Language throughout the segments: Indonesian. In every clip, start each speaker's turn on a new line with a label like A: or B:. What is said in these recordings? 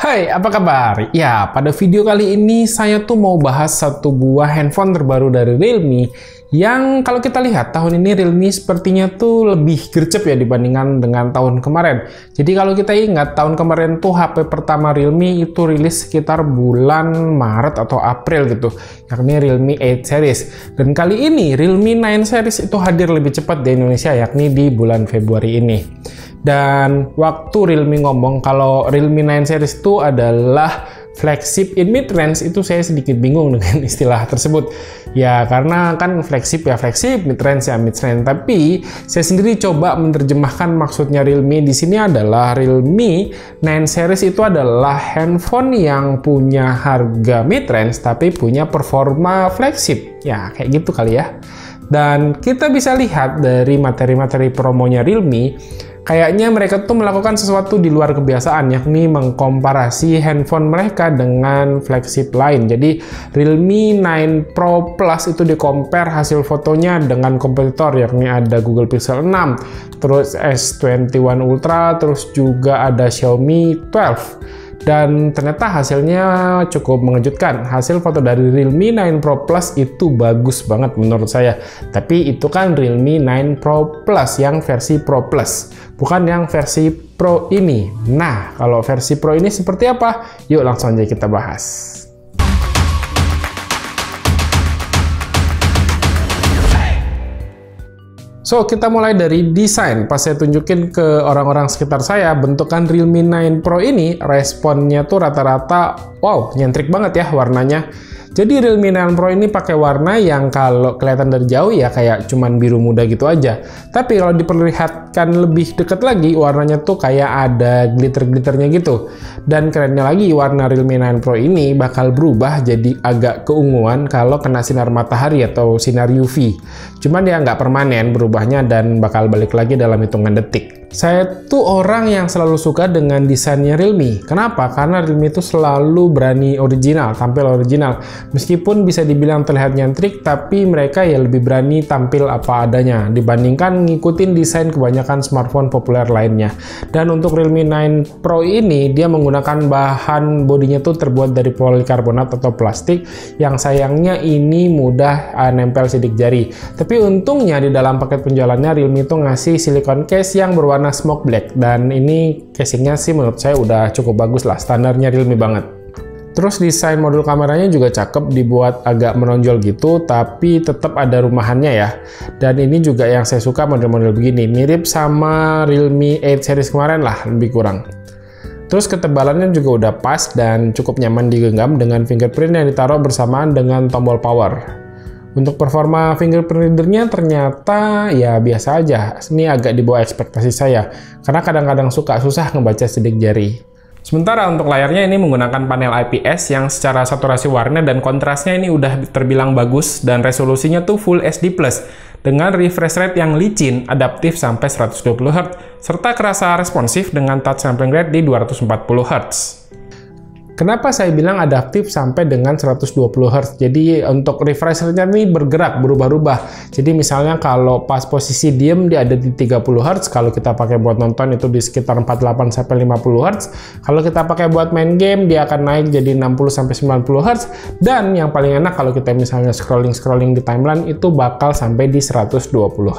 A: Hai, apa kabar? Ya, pada video kali ini saya tuh mau bahas satu buah handphone terbaru dari Realme yang kalau kita lihat tahun ini Realme sepertinya tuh lebih gercep ya dibandingkan dengan tahun kemarin. Jadi kalau kita ingat tahun kemarin tuh HP pertama Realme itu rilis sekitar bulan Maret atau April gitu, yakni Realme 8 series. Dan kali ini Realme 9 series itu hadir lebih cepat di Indonesia yakni di bulan Februari ini. Dan waktu Realme ngomong kalau Realme 9 series itu adalah flagship in mid-range, itu saya sedikit bingung dengan istilah tersebut. Ya karena kan flagship ya flagship, mid-range ya mid-range. Tapi saya sendiri coba menerjemahkan maksudnya Realme di sini adalah Realme 9 series itu adalah handphone yang punya harga mid-range tapi punya performa flagship. Ya kayak gitu kali ya. Dan kita bisa lihat dari materi-materi promonya Realme, kayaknya mereka tuh melakukan sesuatu di luar kebiasaan, yakni mengkomparasi handphone mereka dengan flagship lain. Jadi Realme 9 Pro Plus itu di-compare hasil fotonya dengan kompetitor, yakni ada Google Pixel 6, terus S21 Ultra, terus juga ada Xiaomi 12. Dan ternyata hasilnya cukup mengejutkan. Hasil foto dari Realme 9 Pro Plus itu bagus banget menurut saya. Tapi itu kan Realme 9 Pro Plus yang versi Pro Plus, bukan yang versi Pro ini. Nah, kalau versi Pro ini seperti apa? Yuk langsung aja kita bahas. So, kita mulai dari desain. Pas saya tunjukin ke orang-orang sekitar saya, bentukan Realme 9 Pro ini, responnya tuh rata-rata, wow, nyentrik banget ya warnanya. Jadi Realme 9 Pro ini pakai warna yang kalau kelihatan dari jauh ya kayak cuman biru muda gitu aja. Tapi kalau diperlihatkan lebih dekat lagi, warnanya tuh kayak ada glitter-glitternya gitu. Dan kerennya lagi, warna Realme 9 Pro ini bakal berubah jadi agak keunguan kalau kena sinar matahari atau sinar UV. Cuman dia nggak permanen berubahnya dan bakal balik lagi dalam hitungan detik. Saya tuh orang yang selalu suka dengan desainnya Realme. Kenapa? Karena Realme itu selalu berani original, tampil original. Meskipun bisa dibilang terlihat nyentrik, tapi mereka ya lebih berani tampil apa adanya dibandingkan ngikutin desain kebanyakan smartphone populer lainnya. Dan untuk Realme 9 Pro ini, dia menggunakan bahan bodinya tuh terbuat dari polikarbonat atau plastik yang sayangnya ini mudah nempel sidik jari. Tapi untungnya di dalam paket penjualannya Realme itu ngasih silikon case yang berwarna smoke black, dan ini casingnya sih menurut saya udah cukup bagus lah, standarnya Realme banget. Terus desain modul kameranya juga cakep, dibuat agak menonjol gitu tapi tetap ada rumahannya ya. Dan ini juga yang saya suka, model-model begini mirip sama Realme 8 series kemarin lah, lebih kurang. Terus ketebalannya juga udah pas dan cukup nyaman digenggam dengan fingerprint yang ditaruh bersamaan dengan tombol power. Untuk performa fingerprint readernya ternyata ya biasa aja. Ini agak di bawah ekspektasi saya, karena kadang-kadang susah ngebaca sidik jari. Sementara untuk layarnya ini menggunakan panel IPS yang secara saturasi warna dan kontrasnya ini udah terbilang bagus, dan resolusinya tuh Full HD+, dengan refresh rate yang licin, adaptif sampai 120 Hz, serta kerasa responsif dengan touch sampling rate di 240 Hz. Kenapa saya bilang adaptif sampai dengan 120 Hz? Jadi untuk refresh rate-nya ini bergerak, berubah-ubah. Jadi misalnya kalau pas posisi diem dia ada di 30 Hz, kalau kita pakai buat nonton itu di sekitar 48 sampai 50 Hz. Kalau kita pakai buat main game dia akan naik jadi 60 sampai 90 Hz. Dan yang paling enak kalau kita misalnya scrolling di timeline itu bakal sampai di 120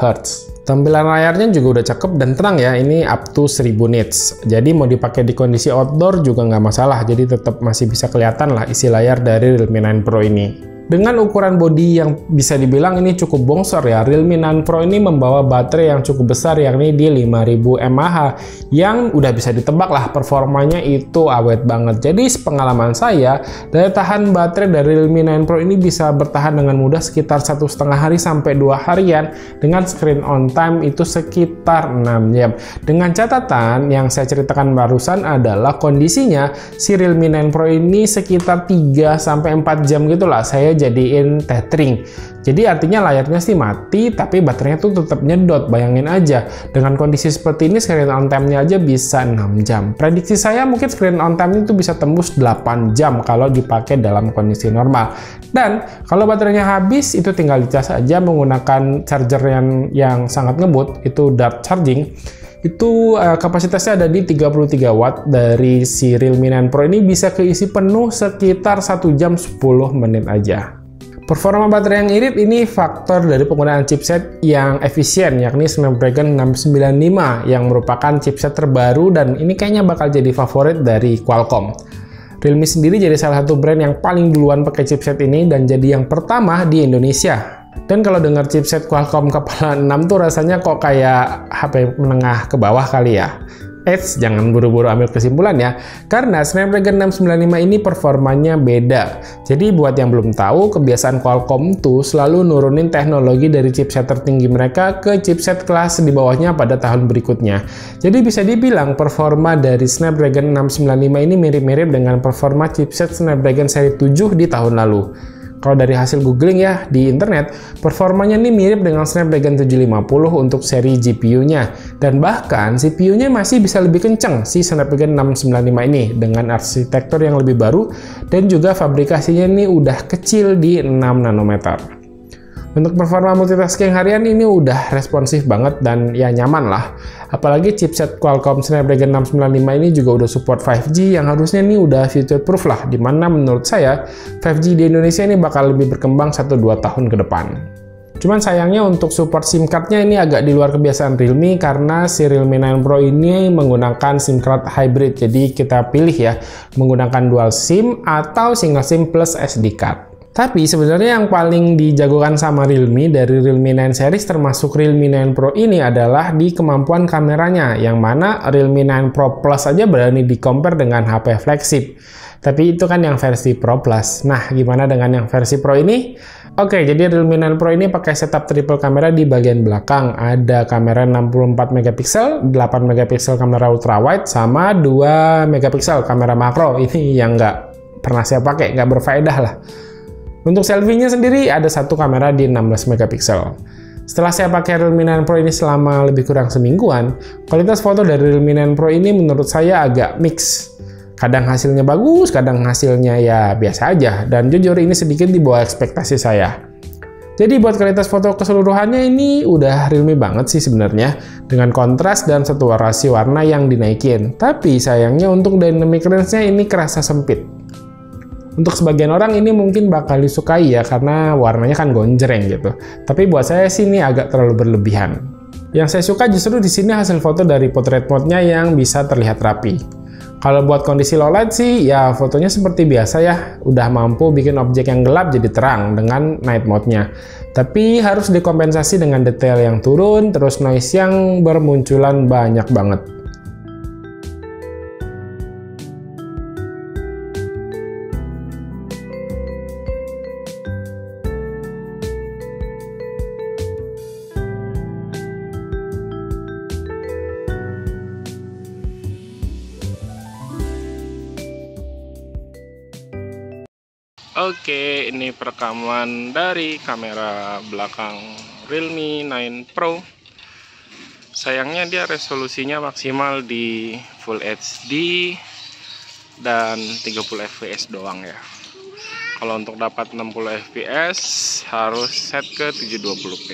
A: Hz. Tampilan layarnya juga udah cakep dan terang ya, ini up to 1000 nits. Jadi mau dipakai di kondisi outdoor juga nggak masalah, jadi tetap masih bisa kelihatan lah isi layar dari Realme 9 Pro ini. Dengan ukuran bodi yang bisa dibilang ini cukup bongsor ya, Realme 9 Pro ini membawa baterai yang cukup besar yakni di 5000 mAh yang udah bisa ditebak lah performanya itu awet banget. Jadi sepengalaman saya, daya tahan baterai dari Realme 9 Pro ini bisa bertahan dengan mudah sekitar 1,5 hari sampai 2 harian dengan screen on time itu sekitar 6 jam. Dengan catatan yang saya ceritakan barusan adalah kondisinya si Realme 9 Pro ini sekitar 3 sampai 4 jam gitulah saya jadiin tethering. Jadi artinya layarnya sih mati tapi baterainya tuh tetap nyedot. Bayangin aja dengan kondisi seperti ini screen on time-nya aja bisa 6 jam. Prediksi saya mungkin screen on time itu bisa tembus 8 jam kalau dipakai dalam kondisi normal. Dan kalau baterainya habis itu tinggal dicas aja menggunakan charger yang sangat ngebut, itu dart charging. Itu kapasitasnya ada di 33 watt. Dari si Realme 9 Pro ini bisa keisi penuh sekitar 1 jam 10 menit aja. Performa baterai yang irit ini faktor dari penggunaan chipset yang efisien, yakni Snapdragon 695 yang merupakan chipset terbaru dan ini kayaknya bakal jadi favorit dari Qualcomm. Realme sendiri jadi salah satu brand yang paling duluan pakai chipset ini dan jadi yang pertama di Indonesia. Dan kalau dengar chipset Qualcomm kepala 6 tuh rasanya kok kayak HP menengah ke bawah kali ya. Jangan buru-buru ambil kesimpulan ya, karena Snapdragon 695 ini performanya beda. Jadi buat yang belum tahu, kebiasaan Qualcomm tuh selalu nurunin teknologi dari chipset tertinggi mereka ke chipset kelas di bawahnya pada tahun berikutnya. Jadi bisa dibilang performa dari Snapdragon 695 ini mirip-mirip dengan performa chipset Snapdragon seri 7 di tahun lalu. Kalau dari hasil googling ya di internet, performanya ini mirip dengan Snapdragon 750 untuk seri GPU-nya. Dan bahkan CPU-nya masih bisa lebih kenceng si Snapdragon 695 ini dengan arsitektur yang lebih baru dan juga fabrikasinya ini udah kecil di 6 nanometer. Untuk performa multitasking harian ini udah responsif banget dan ya nyaman lah. Apalagi chipset Qualcomm Snapdragon 695 ini juga udah support 5G yang harusnya ini udah future proof lah, dimana menurut saya 5G di Indonesia ini bakal lebih berkembang 1-2 tahun ke depan. Cuman sayangnya untuk support SIM card-nya ini agak di luar kebiasaan Realme karena si Realme 9 Pro ini menggunakan SIM card hybrid. Jadi kita pilih ya menggunakan dual SIM atau single SIM plus SD card. Tapi sebenarnya yang paling dijagokan sama Realme dari Realme 9 series termasuk Realme 9 Pro ini adalah di kemampuan kameranya, yang mana Realme 9 Pro Plus aja berani di-compare dengan HP flagship. Tapi itu kan yang versi Pro Plus. Nah, gimana dengan yang versi Pro ini? Oke, jadi Realme 9 Pro ini pakai setup triple kamera di bagian belakang. Ada kamera 64 megapiksel, 8 megapiksel kamera ultrawide, sama 2 megapiksel kamera makro. Ini yang nggak pernah saya pakai, nggak berfaedah lah. Untuk selfie-nya sendiri ada satu kamera di 16 megapiksel. Setelah saya pakai Realme 9 Pro ini selama lebih kurang semingguan, kualitas foto dari Realme 9 Pro ini menurut saya agak mix. Kadang hasilnya bagus, kadang hasilnya ya biasa aja, dan jujur ini sedikit di bawah ekspektasi saya. Jadi buat kualitas foto keseluruhannya ini udah Realme banget sih sebenarnya, dengan kontras dan saturasi warna yang dinaikin. Tapi sayangnya untuk dynamic range-nya ini kerasa sempit. Untuk sebagian orang ini mungkin bakal disukai ya karena warnanya kan gonjreng gitu. Tapi buat saya sih ini agak terlalu berlebihan. Yang saya suka justru di sini hasil foto dari portrait mode-nya yang bisa terlihat rapi. Kalau buat kondisi low light sih ya fotonya seperti biasa ya, udah mampu bikin objek yang gelap jadi terang dengan night mode-nya. Tapi harus dikompensasi dengan detail yang turun, terus noise yang bermunculan banyak banget. Oke, ini perekaman dari kamera belakang Realme 9 Pro. Sayangnya dia resolusinya maksimal di Full HD dan 30 fps doang ya. Kalau untuk dapat 60 fps harus set ke 720p.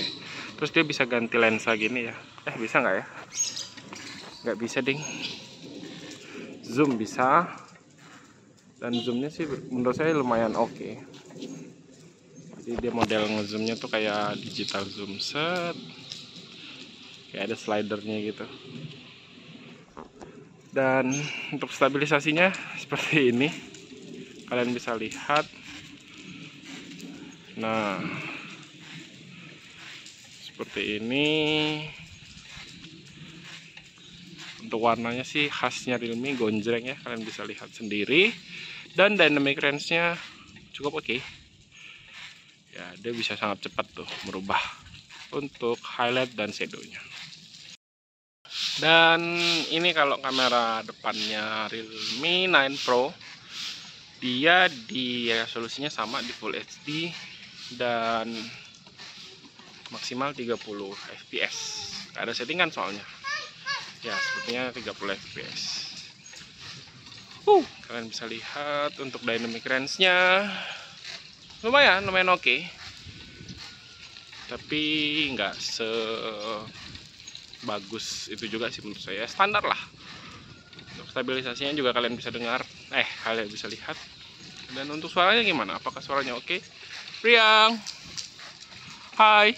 A: Terus dia bisa ganti lensa gini ya. Bisa nggak ya? Nggak bisa ding. Zoom bisa. Dan zoomnya sih menurut saya lumayan oke. Jadi dia model ngezoomnya tuh kayak digital zoom set, kayak ada slidernya gitu. Dan untuk stabilisasinya seperti ini, kalian bisa lihat. Nah, seperti ini. Untuk warnanya sih khasnya Realme gonjreng ya, kalian bisa lihat sendiri. Dan dynamic range-nya cukup oke. Ya, dia bisa sangat cepat tuh merubah untuk highlight dan shadow-nya. Dan ini kalau kamera depannya Realme 9 Pro, dia di resolusinya sama di Full HD dan maksimal 30 fps. Gak ada settingan soalnya. Ya, sepertinya 30 fps. Kalian bisa lihat untuk dynamic range-nya lumayan oke. Tapi nggak bagus itu juga sih menurut saya, standar lah. Untuk stabilisasinya juga kalian bisa dengar, kalian bisa lihat. Dan untuk suaranya gimana? Apakah suaranya oke? Priang, hai.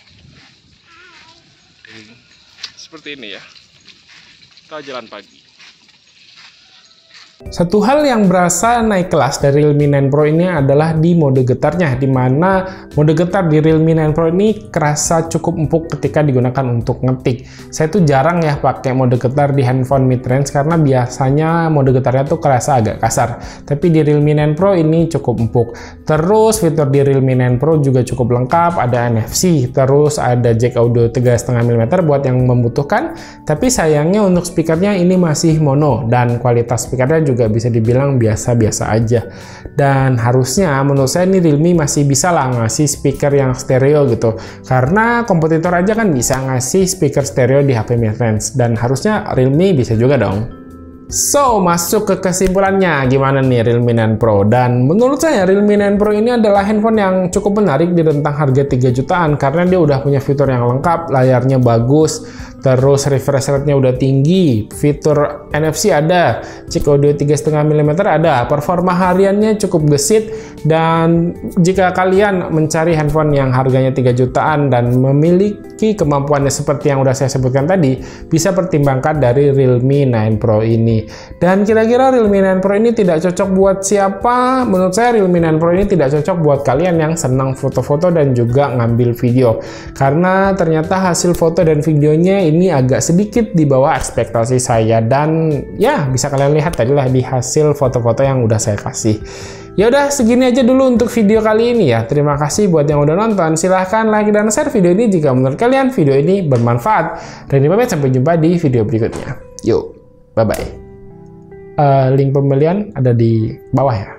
A: Seperti ini ya, kita jalan pagi. Satu hal yang berasa naik kelas dari Realme 9 Pro ini adalah di mode getarnya, di mana mode getar di Realme 9 Pro ini kerasa cukup empuk ketika digunakan untuk ngetik. Saya tuh jarang ya pakai mode getar di handphone mid-range karena biasanya mode getarnya tuh kerasa agak kasar. Tapi di Realme 9 Pro ini cukup empuk. Terus fitur di Realme 9 Pro juga cukup lengkap, ada NFC, terus ada jack audio 3,5 mm buat yang membutuhkan. Tapi sayangnya untuk speakernya ini masih mono dan kualitas speakernya juga bisa dibilang biasa-biasa aja. Dan harusnya menurut saya ini Realme masih bisa lah ngasih speaker yang stereo gitu, karena kompetitor aja kan bisa ngasih speaker stereo di HP mid-range, dan harusnya Realme bisa juga dong. So, masuk ke kesimpulannya, gimana nih Realme 9 Pro? Dan menurut saya Realme 9 Pro ini adalah handphone yang cukup menarik di rentang harga 3 jutaan karena dia udah punya fitur yang lengkap, layarnya bagus, terus refresh rate-nya udah tinggi, fitur NFC ada, jack audio 3,5 mm ada, performa hariannya cukup gesit, dan jika kalian mencari handphone yang harganya 3 jutaan dan memiliki kemampuannya seperti yang udah saya sebutkan tadi, bisa pertimbangkan dari Realme 9 Pro ini. Dan kira-kira Realme 9 Pro ini tidak cocok buat siapa? Menurut saya Realme 9 Pro ini tidak cocok buat kalian yang senang foto-foto dan juga ngambil video, karena ternyata hasil foto dan videonya ini agak sedikit di bawah ekspektasi saya, dan ya bisa kalian lihat tadilah di hasil foto-foto yang udah saya kasih. Ya udah, segini aja dulu untuk video kali ini ya. Terima kasih buat yang udah nonton. Silahkan like dan share video ini jika menurut kalian video ini bermanfaat. Dan pamit, sampai jumpa di video berikutnya. Yuk, bye-bye. Link pembelian ada di bawah ya.